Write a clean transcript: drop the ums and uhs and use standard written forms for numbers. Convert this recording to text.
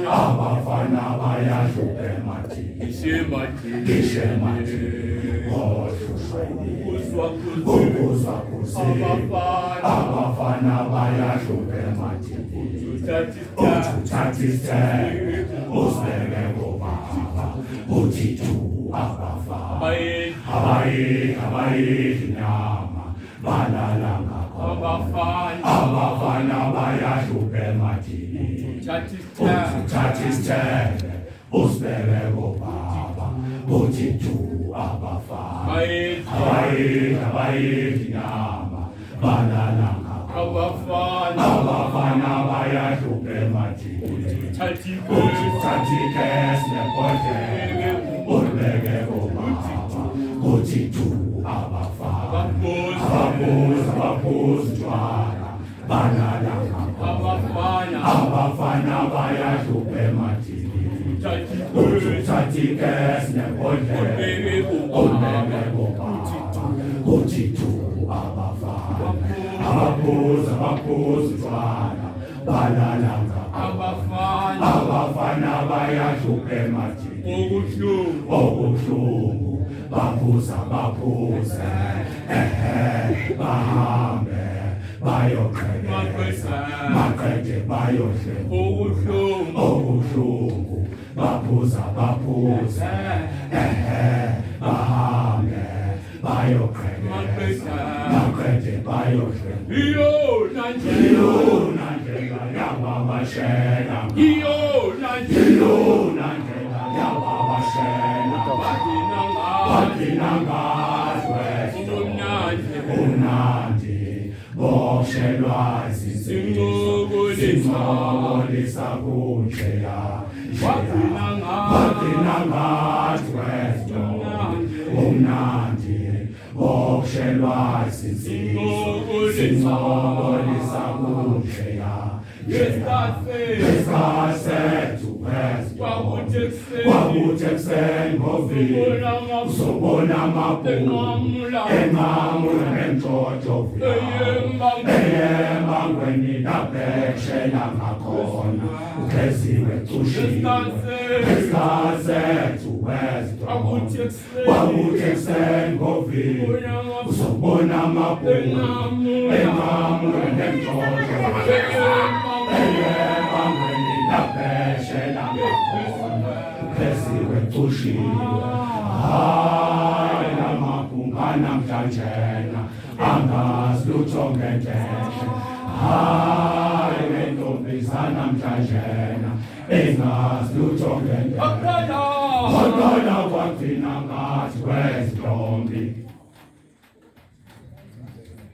Abafana bayahluke mathi abafana bayahluke mathi uthatha isithebe usibeke kubaba uthi thu abafana abayidli inyama balala ngakho abafana bayahluke mathi uthatha isithebe usibeke kubaba uthi thu abafana abayidli inyama balala ngakho abafana bayahluke mathi uthatha ikesi nebhodlela ulibeke kubaba uthi thu abafana abaphuza utshwala balala ngakho abafana bayahluke mathi uthatha ikesi nebhodlela ulibeke kubaba uthi thu abafana abaphuza utshwala balala ngakho abafana bayahluke mathi okubuhlungu baphuze bahambe bayoqhekeza maqede bayohle okubuhlungu baphuze bahambe bayoqhekeza maqede bayohle iyona ndlela yababashela iyona ndlela yababashela Wakinangazwe umnandi boshelwa zincokolisa kunjeya wakinangazwe umnandi boshelwa zincokolisa kunjeya Eskasethu kwakuthekuseni ngovili uzobona amabhulu enqamula nemtshotsho eyembangweni lapheksheya ngakhona ugeziwe cushile Eskasethu kwakuthekuseni ngovili uzobona amabhulu enqamula nemtshotsho eyembangweni lapheksheya ngakhona ugeziwe cushile hayi lamaphunga namhlanjena angazi lutho ngentehle hayi lentombazana namhlanjena engazi lutho ngentehle kodwa kwathina ngathi